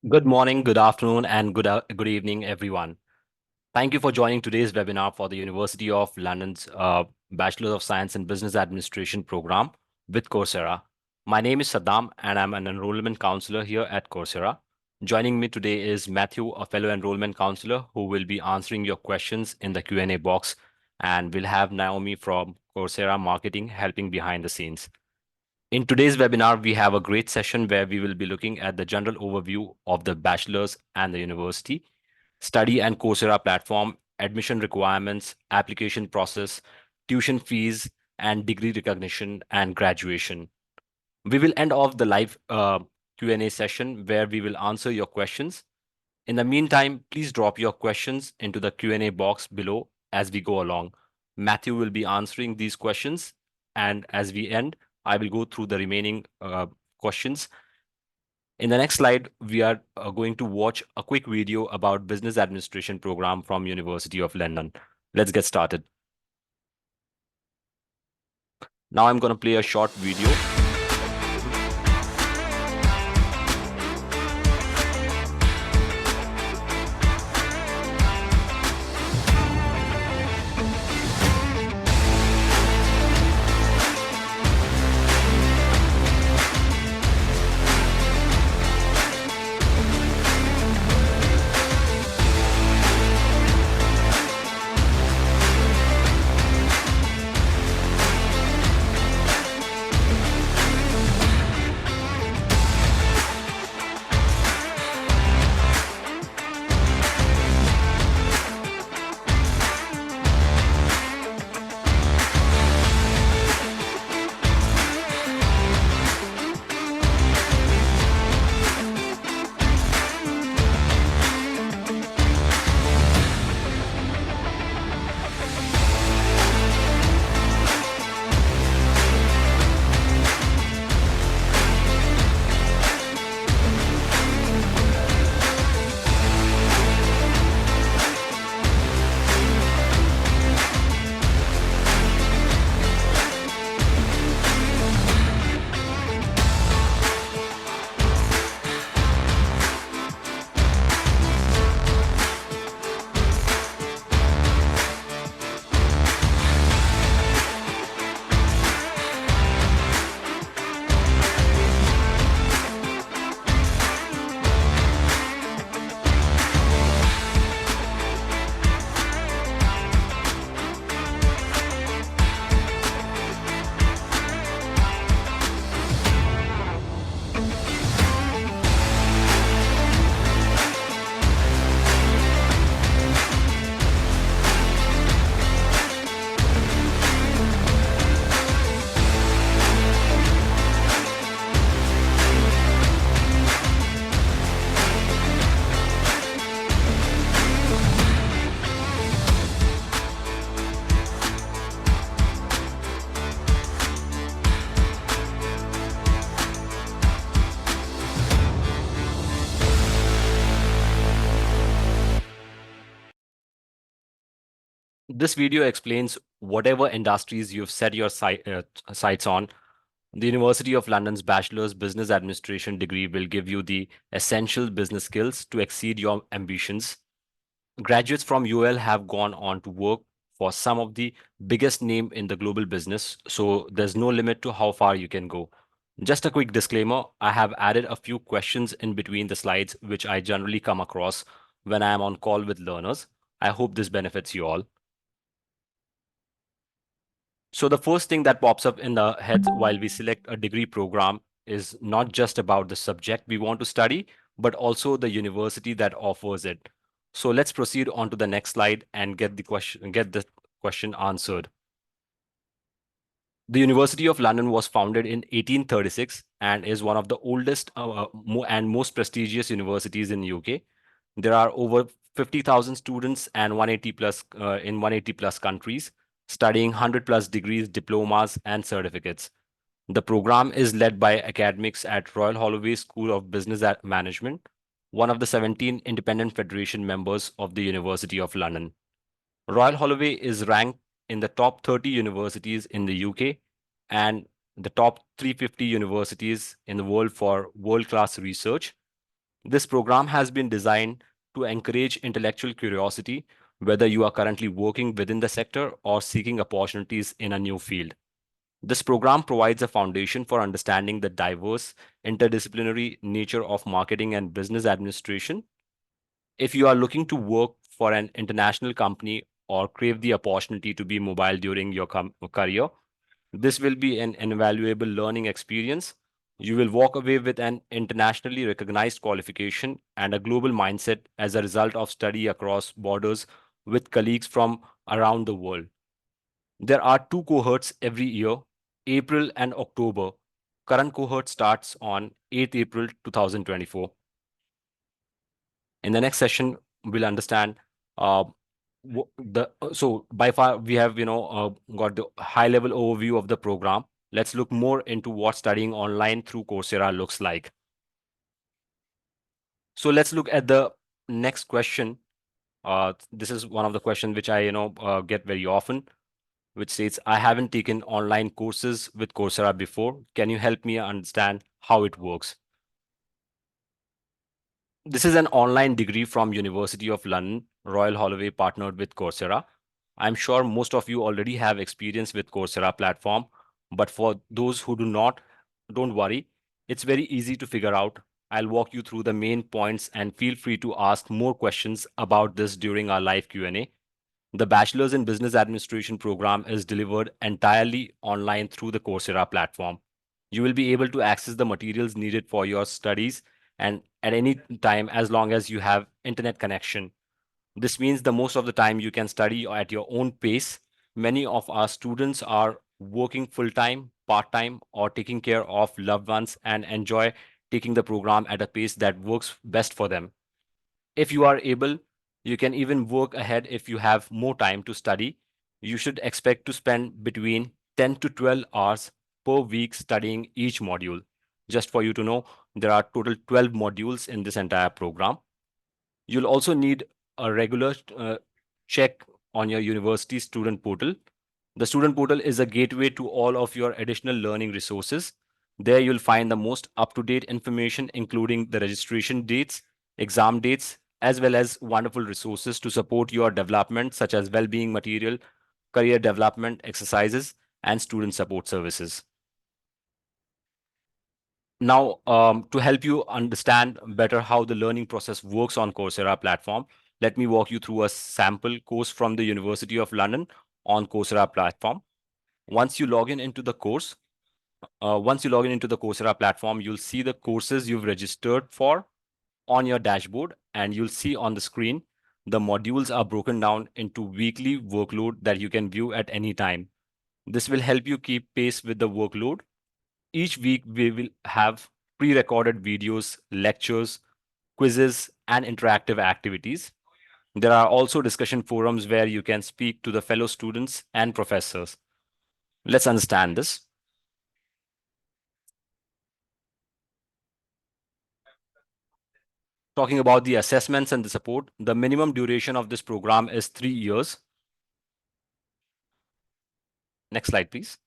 Good morning, good afternoon, and good evening, everyone. Thank you for joining today's webinar for the University of London's Bachelor of Science in Business Administration program with Coursera. My name is Saddam, and I'm an enrollment counselor here at Coursera. Joining me today is Matthew, a fellow enrollment counselor, who will be answering your questions in the Q&A box, and we'll have Naomi from Coursera Marketing helping behind the scenes. In today's webinar, we have a great session where we will be looking at the general overview of the bachelor's and the university, study and Coursera platform, admission requirements, application process, tuition fees, and degree recognition and graduation. We will end off the live Q&A session where we will answer your questions. In the meantime, please drop your questions into the Q&A box below as we go along. Matthew will be answering these questions, and as we end, I will go through the remaining questions. In the next slide, we are going to watch a quick video about business administration program from University of London. Let's get started. Now I'm going to play a short video. This video explains whatever industries you've set your sights on. The University of London's Bachelor's Business Administration degree will give you the essential business skills to exceed your ambitions. Graduates from UL have gone on to work for some of the biggest name in the global business, so there's no limit to how far you can go. Just a quick disclaimer, I have added a few questions in between the slides, which I generally come across when I am on call with learners. I hope this benefits you all. So the first thing that pops up in the heads while we select a degree program is not just about the subject we want to study, but also the university that offers it. So let's proceed on to the next slide and get the question answered. The University of London was founded in 1836 and is one of the oldest and most prestigious universities in UK. There are over 50,000 students and 180 plus in 180 plus countries, studying 100 plus degrees, diplomas, and certificates. The program is led by academics at Royal Holloway School of Business Management, one of the 17 independent federation members of the University of London. Royal Holloway is ranked in the top 30 universities in the UK and the top 350 universities in the world for world-class research. This program has been designed to encourage intellectual curiosity, whether you are currently working within the sector or seeking opportunities in a new field. This program provides a foundation for understanding the diverse, interdisciplinary nature of marketing and business administration. If you are looking to work for an international company or crave the opportunity to be mobile during your career, this will be an invaluable learning experience. You will walk away with an internationally recognized qualification and a global mindset as a result of study across borders with colleagues from around the world. There are two cohorts every year, April and October. Current cohort starts on 8th April 2024. In the next session, we'll understand uh, so by far we have got the high level overview of the program. Let's look more into what studying online through Coursera looks like. So let's look at the next question. This is one of the questions which I get very often, which states, I haven't taken online courses with Coursera before. Can you help me understand how it works? This is an online degree from University of London. Royal Holloway partnered with Coursera. I'm sure most of you already have experience with Coursera platform, but for those who do not, don't worry. It's very easy to figure out. I'll walk you through the main points and feel free to ask more questions about this during our live Q&A. The Bachelor's in Business Administration program is delivered entirely online through the Coursera platform. You will be able to access the materials needed for your studies and at any time as long as you have internet connection. This means the most of the time you can study at your own pace. Many of our students are working full-time, part-time, or taking care of loved ones and enjoy taking the program at a pace that works best for them. If you are able, you can even work ahead if you have more time to study. You should expect to spend between 10 to 12 hours per week studying each module. Just for you to know, there are total 12 modules in this entire program. You'll also need a regular check on your university student portal. The student portal is a gateway to all of your additional learning resources. There you'll find the most up-to-date information, including the registration dates, exam dates, as well as wonderful resources to support your development, such as well-being material, career development exercises, and student support services. Now, to help you understand better how the learning process works on Coursera platform, let me walk you through a sample course from the University of London on Coursera platform. Once you log in into the course, Once you log in into the Coursera platform, you'll see the courses you've registered for on your dashboard, and you'll see on the screen the modules are broken down into weekly workload that you can view at any time. This will help you keep pace with the workload. Each week, we will have pre-recorded videos, lectures, quizzes, and interactive activities. There are also discussion forums where you can speak to the fellow students and professors. Let's understand this. Talking about the assessments and the support, the minimum duration of this program is 3 years. Next slide, please.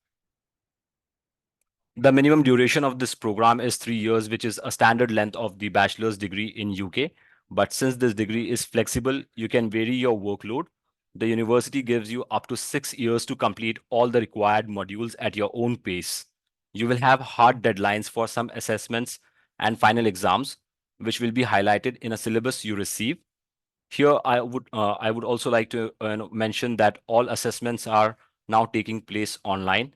The minimum duration of this program is 3 years, which is a standard length of the bachelor's degree in UK. But since this degree is flexible, you can vary your workload. The university gives you up to 6 years to complete all the required modules at your own pace. You will have hard deadlines for some assessments and final exams, which will be highlighted in a syllabus you receive. Here, I would also like to mention that all assessments are now taking place online.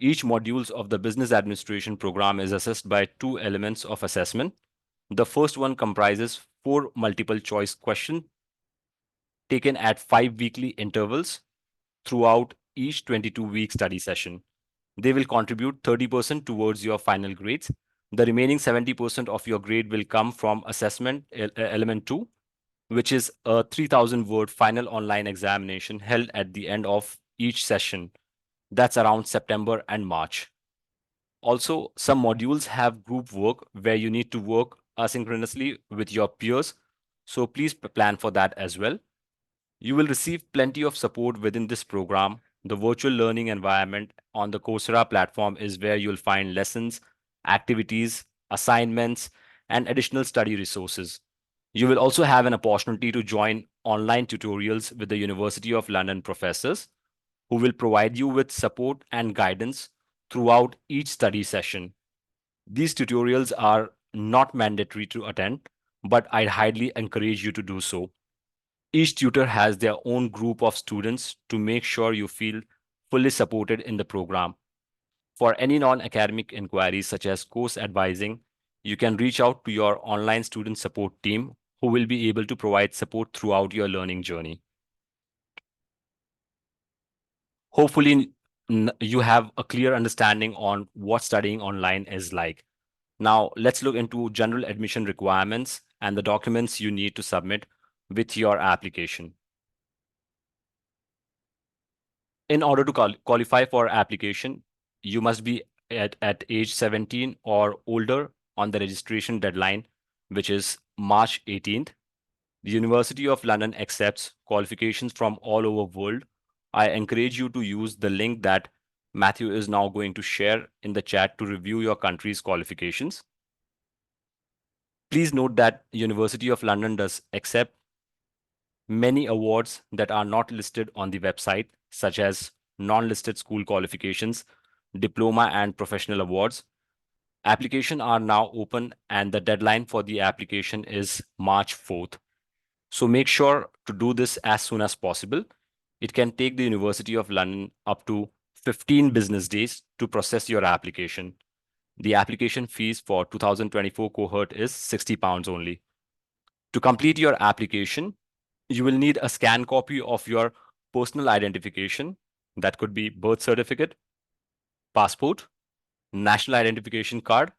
Each modules of the business administration program is assessed by two elements of assessment. The first one comprises 4 multiple choice questions taken at 5 weekly intervals throughout each 22-week study session. They will contribute 30% towards your final grades. The remaining 70% of your grade will come from assessment element 2, which is a 3,000 word final online examination held at the end of each session. That's around September and March. Also, some modules have group work where you need to work asynchronously with your peers. So please plan for that as well. You will receive plenty of support within this program. The virtual learning environment on the Coursera platform is where you'll find lessons, activities, assignments, and additional study resources. You will also have an opportunity to join online tutorials with the University of London professors who will provide you with support and guidance throughout each study session. These tutorials are not mandatory to attend, but I highly encourage you to do so. Each tutor has their own group of students to make sure you feel fully supported in the program. For any non-academic inquiries such as course advising, you can reach out to your online student support team who will be able to provide support throughout your learning journey. Hopefully, you have a clear understanding on what studying online is like. Now, let's look into general admission requirements and the documents you need to submit with your application. In order to qualify for application, you must be at age 17 or older on the registration deadline, which is March 18th. The University of London accepts qualifications from all over world. I encourage you to use the link that Matthew is now going to share in the chat to review your country's qualifications. Please note that University of London does accept many awards that are not listed on the website, such as non-listed school qualifications, diploma and professional awards. Applications are now open and the deadline for the application is March 4th. So make sure to do this as soon as possible. It can take the University of London up to 15 business days to process your application. The application fees for 2024 cohort is £60 only. To complete your application, you will need a scanned copy of your personal identification. That could be birth certificate, passport, national identification card,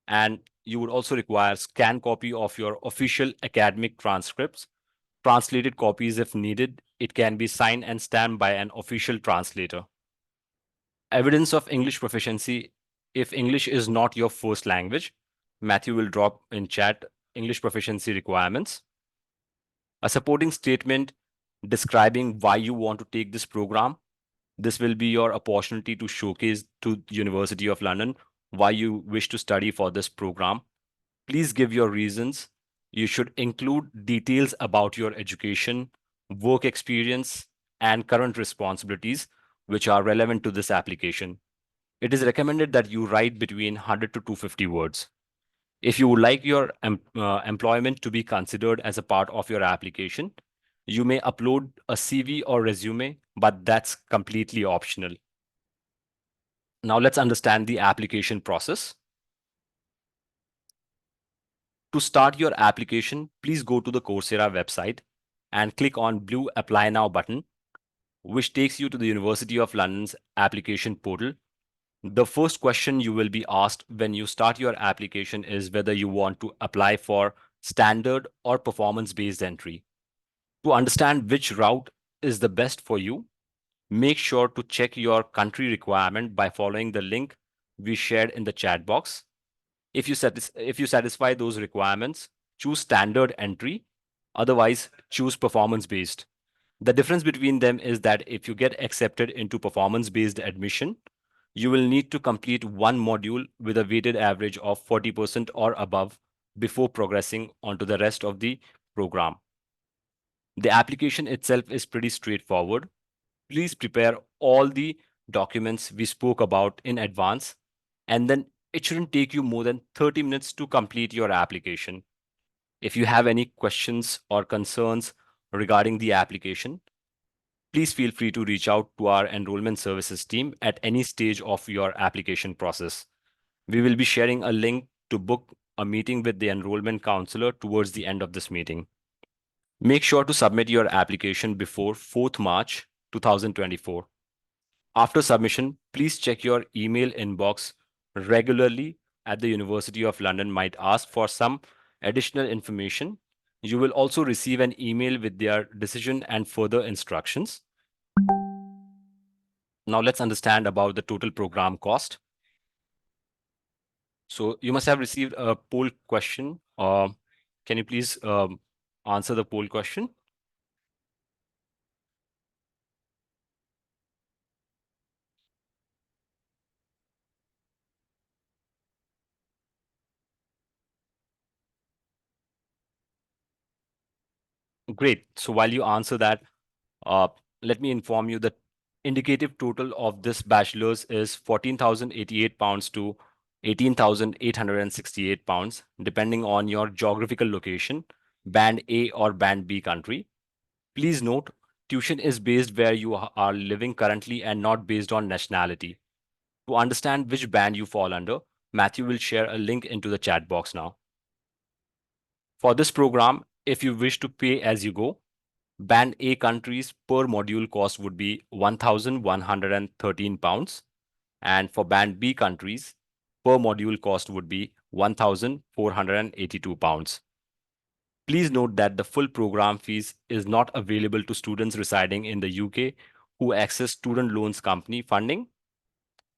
and you would also require scanned copy of your official academic transcripts, translated copies if needed. It can be signed and stamped by an official translator. Evidence of English proficiency. If English is not your first language, Matthew will drop in chat English proficiency requirements. A supporting statement describing why you want to take this program. This will be your opportunity to showcase to the University of London why you wish to study for this program. Please give your reasons. You should include details about your education, work experience, and current responsibilities which are relevant to this application. It is recommended that you write between 100 to 250 words. If you would like your employment to be considered as a part of your application, you may upload a CV or resume, but that's completely optional. Now let's understand the application process. To start your application, please go to the Coursera website and click on blue Apply Now button, which takes you to the University of London's application portal. The first question you will be asked when you start your application is whether you want to apply for standard or performance-based entry. To understand which route is the best for you, make sure to check your country requirement by following the link we shared in the chat box. If you satisfy those requirements, choose standard entry. Otherwise, choose performance-based. The difference between them is that if you get accepted into performance-based admission, you will need to complete one module with a weighted average of 40% or above before progressing onto the rest of the program. The application itself is pretty straightforward. Please prepare all the documents we spoke about in advance, and then it shouldn't take you more than 30 minutes to complete your application. If you have any questions or concerns regarding the application, please feel free to reach out to our enrollment services team at any stage of your application process. We will be sharing a link to book a meeting with the enrollment counselor towards the end of this meeting. Make sure to submit your application before 4th March 2024. After submission, please check your email inbox regularly at the University of London might ask for some additional information. You will also receive an email with their decision and further instructions. Now let's understand about the total program cost. So you must have received a poll question. Can you please answer the poll question? Great. So while you answer that, uh, let me inform you that indicative total of this bachelor's is 14,088 pounds to 18,868 pounds, depending on your geographical location, band A or band B country. Please note, tuition is based where you are living currently and not based on nationality. To understand which band you fall under, Matthew will share a link into the chat box now. For this program, if you wish to pay as you go, Band A countries per module cost would be 1,113 pounds, and for Band B countries, per module cost would be 1,482 pounds. Please note that the full program fees is not available to students residing in the UK who access student loans company funding.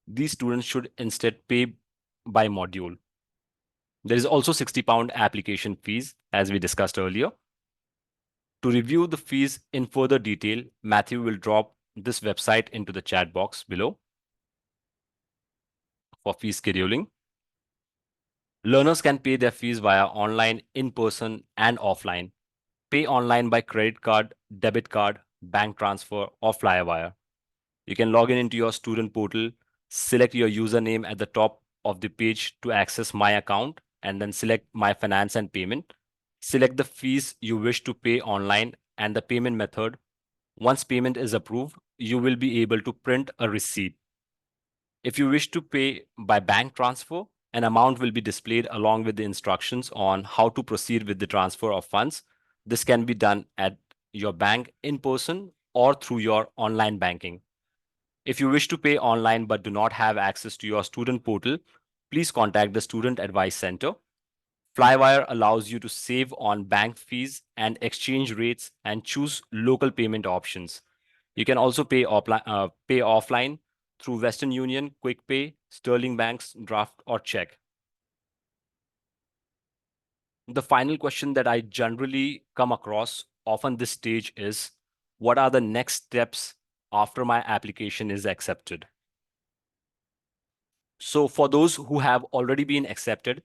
These students should instead pay by module. There is also £60 application fees, as we discussed earlier. To review the fees in further detail, Matthew will drop this website into the chat box below for fee scheduling. Learners can pay their fees via online, in-person, and offline. Pay online by credit card, debit card, bank transfer, or Flywire. You can log in into your student portal, select your username at the top of the page to access My Account, and then select My Finance and Payment. Select the fees you wish to pay online and the payment method. Once payment is approved, you will be able to print a receipt. If you wish to pay by bank transfer, an amount will be displayed along with the instructions on how to proceed with the transfer of funds. This can be done at your bank in person or through your online banking. If you wish to pay online but do not have access to your student portal, please contact the Student Advice Center. Flywire allows you to save on bank fees and exchange rates and choose local payment options. You can also pay offline through Western Union, QuickPay, Sterling Bank's draft or check. The final question that I generally come across often this stage is, what are the next steps after my application is accepted? So for those who have already been accepted,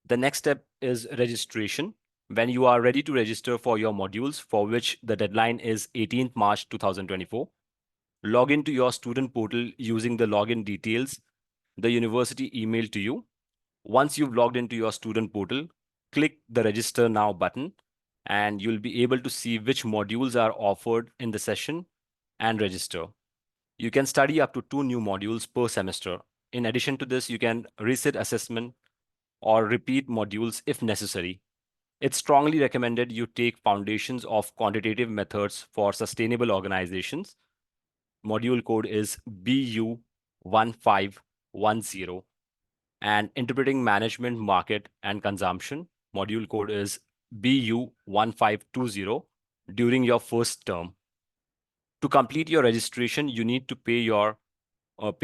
the next step is registration. When you are ready to register for your modules, for which the deadline is 18th March 2024, log into your student portal using the login details the university emailed to you. Once you've logged into your student portal, click the Register Now button, and you'll be able to see which modules are offered in the session and register. You can study up to 2 new modules per semester. In addition to this, you can resit assessment or repeat modules if necessary. It's strongly recommended you take Foundations of Quantitative Methods for Sustainable Organizations. Module code is BU1510, and Interpreting Management, Market, and Consumption. Module code is BU1520 during your first term. To complete your registration, you need to pay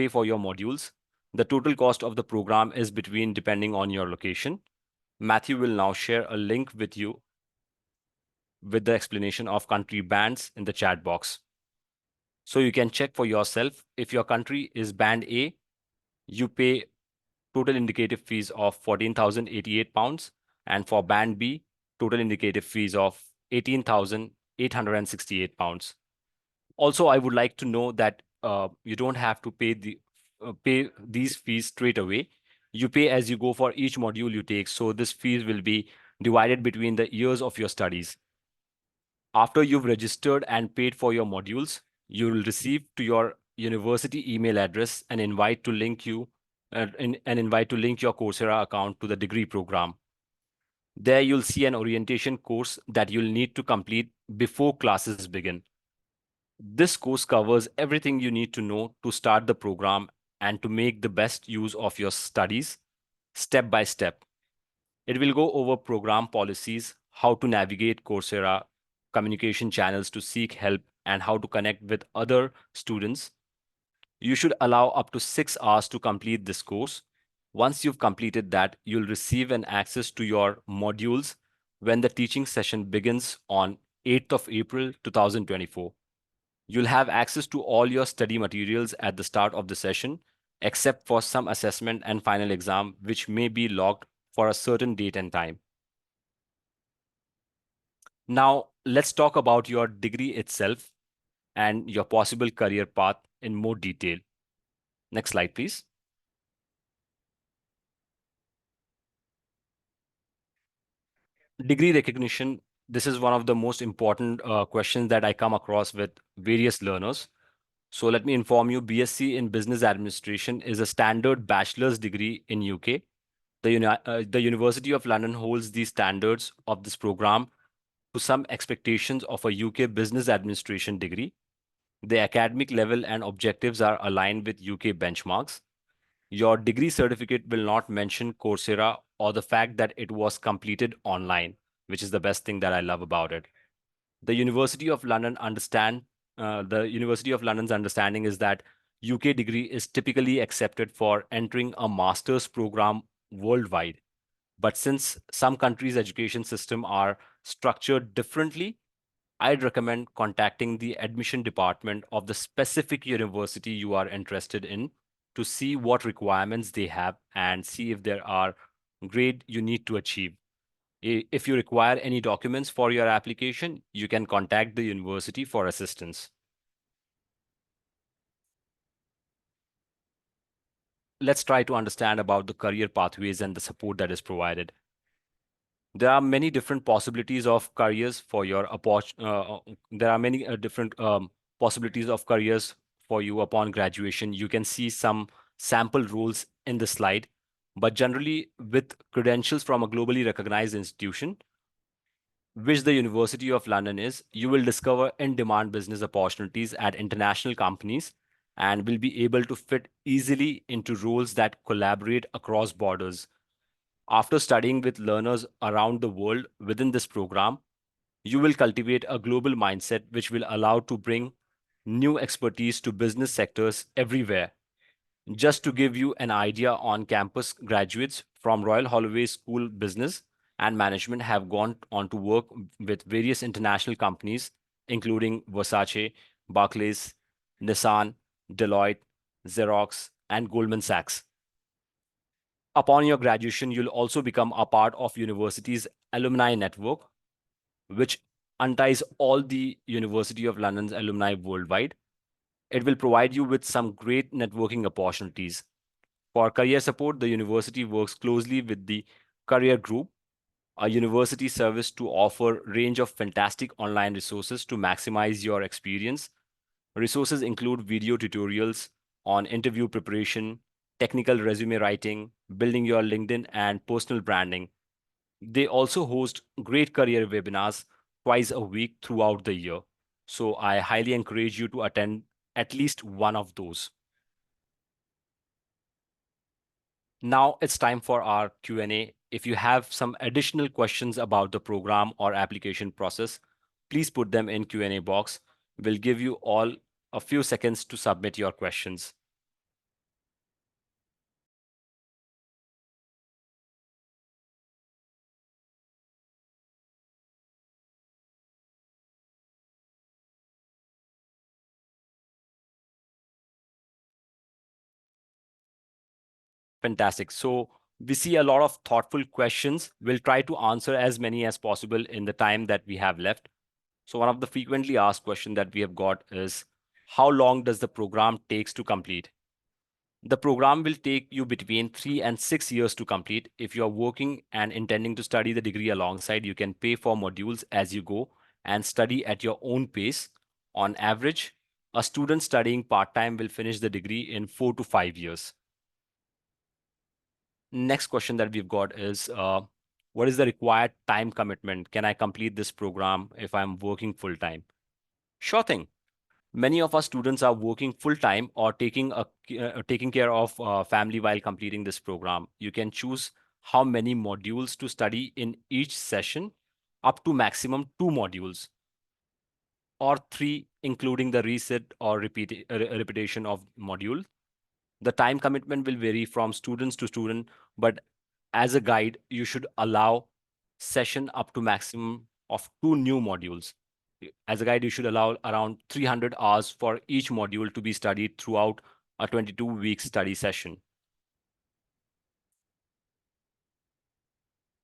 for your modules. The total cost of the program is between depending on your location. Matthew will now share a link with you with the explanation of country bands in the chat box. So you can check for yourself. If your country is band A, you pay total indicative fees of 14,088 pounds, and for band B, total indicative fees of 18,868 pounds. Also, I would like to know that you don't have to pay these fees straight away. You pay as you go for each module you take. So this fees will be divided between the years of your studies. After you've registered and paid for your modules, you will receive to your university email address an invite to link your Coursera account to the degree program. There you'll see an orientation course that you'll need to complete before classes begin. This course covers everything you need to know to start the program and to make the best use of your studies step by step. It will go over program policies, how to navigate Coursera, communication channels to seek help, and how to connect with other students. You should allow up to 6 hours to complete this course. Once you've completed that, you'll receive an access to your modules when the teaching session begins on 8th of April 2024. You'll have access to all your study materials at the start of the session, except for some assessment and final exam, which may be logged for a certain date and time. Now, let's talk about your degree itself and your possible career path in more detail. Next slide, please. Degree recognition. This is one of the most important questions that I come across with various learners. So let me inform you, BSc in Business Administration is a standard bachelor's degree in UK. The University of London holds the standards of this program to some expectations of a UK Business Administration degree. The academic level and objectives are aligned with UK benchmarks. Your degree certificate will not mention Coursera or the fact that it was completed online, which is the best thing that I love about it. The University of London the University of London's understanding is that UK degree is typically accepted for entering a master's program worldwide. But since some countries' education system are structured differently, I'd recommend contacting the admission department of the specific university you are interested in to see what requirements they have and see if there are grade you need to achieve. If you require any documents for your application, you can contact the university for assistance. Let's try to understand about the career pathways and the support that is provided. There are many different possibilities of careers for your there are many different possibilities of careers for you upon graduation. You can see some sample roles in the slide, but generally with credentials from a globally recognized institution, which the University of London is, you will discover in-demand business opportunities at international companies and will be able to fit easily into roles that collaborate across borders. After studying with learners around the world within this program, you will cultivate a global mindset which will allow to bring new expertise to business sectors everywhere. Just to give you an idea, on campus graduates from Royal Holloway School Business and Management have gone on to work with various international companies, including Versace, Barclays, Nissan, Deloitte, Xerox, and Goldman Sachs. Upon your graduation, you'll also become a part of university's alumni network, which unties all the University of London's alumni worldwide. It will provide you with some great networking opportunities. For career support, the university works closely with the Career Group, a university service to offer range of fantastic online resources to maximize your experience. Resources include video tutorials on interview preparation, technical resume writing, building your LinkedIn, and personal branding. They also host great career webinars twice a week throughout the year. So I highly encourage you to attend at least one of those. Now it's time for our Q&A. If you have some additional questions about the program or application process, please put them in Q&A box. We'll give you all a few seconds to submit your questions. Fantastic. So we see a lot of thoughtful questions. We'll try to answer as many as possible in the time that we have left. So one of the frequently asked questions that we have got is, how long does the program takes to complete? The program will take you between 3 and 6 years to complete. If you are working and intending to study the degree alongside, you can pay for modules as you go and study at your own pace. On average, a student studying part-time will finish the degree in 4 to 5 years. Next question that we've got is, what is the required time commitment? Can I complete this program if I'm working full-time? Sure thing. Many of our students are working full-time or taking care of family while completing this program. You can choose how many modules to study in each session, up to maximum 2 modules or 3, including the reset or repetition of module. The time commitment will vary from students to student, but as a guide, you should allow session up to maximum of 2 new modules. As a guide, you should allow around 300 hours for each module to be studied throughout a 22-week study session.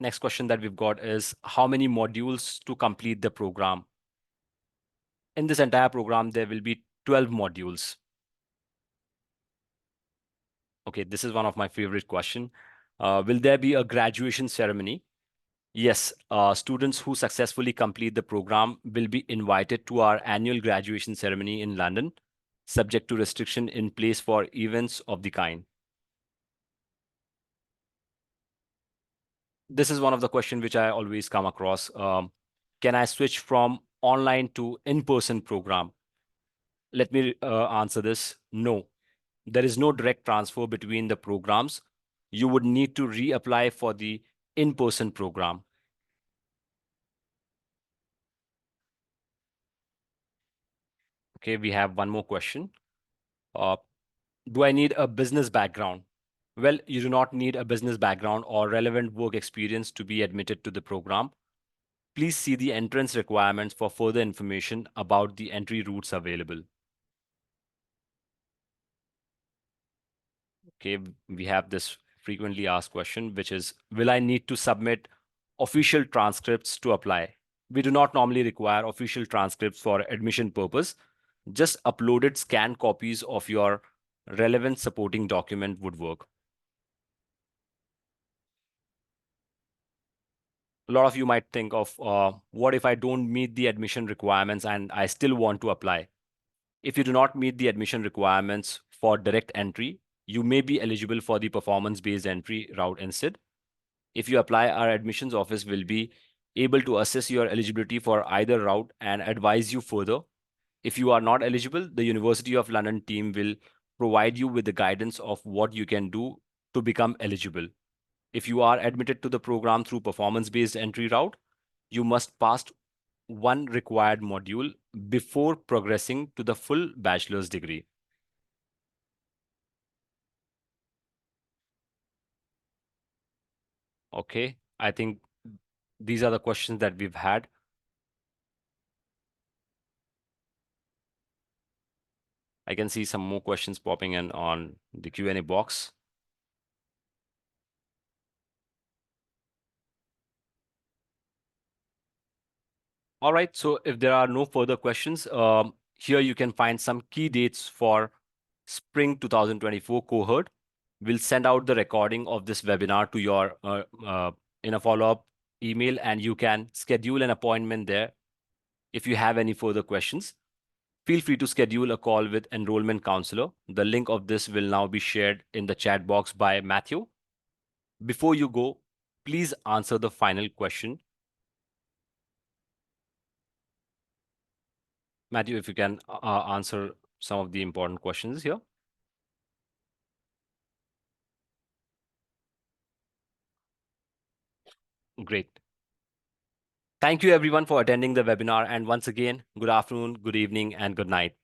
Next question that we've got is how many modules to complete the program? In this entire program, there will be 12 modules. Okay, this is one of my favorite question. Will there be a graduation ceremony? Yes, students who successfully complete the program will be invited to our annual graduation ceremony in London, subject to restriction in place for events of the kind. This is one of the questions which I always come across. Can I switch from online to in-person program? Let me answer this. No, there is no direct transfer between the programs. You would need to reapply for the in-person program. Okay, we have one more question. Uh, do I need a business background? Well, you do not need a business background or relevant work experience to be admitted to the program. Please see the entrance requirements for further information about the entry routes available. Okay, we have this frequently asked question, which is, will I need to submit official transcripts to apply? We do not normally require official transcripts for admission purpose. Just uploaded scanned copies of your relevant supporting document would work. A lot of you might think of, what if I don't meet the admission requirements and I still want to apply? If you do not meet the admission requirements for direct entry, you may be eligible for the performance-based entry route instead. If you apply, our admissions office will be able to assess your eligibility for either route and advise you further. If you are not eligible, the University of London team will provide you with the guidance of what you can do to become eligible. If you are admitted to the program through performance-based entry route, you must pass one required module before progressing to the full bachelor's degree. Okay, I think these are the questions that we've had. I can see some more questions popping in on the Q&A box. All right, so if there are no further questions, here you can find some key dates for Spring 2024 cohort. We'll send out the recording of this webinar to your in a follow-up email, and you can schedule an appointment there. If you have any further questions, feel free to schedule a call with enrollment counselor. The link of this will now be shared in the chat box by Matthew. Before you go, please answer the final question. Matthew, if you can answer some of the important questions here. Great. Thank you everyone for attending the webinar. And once again, good afternoon, good evening, and good night.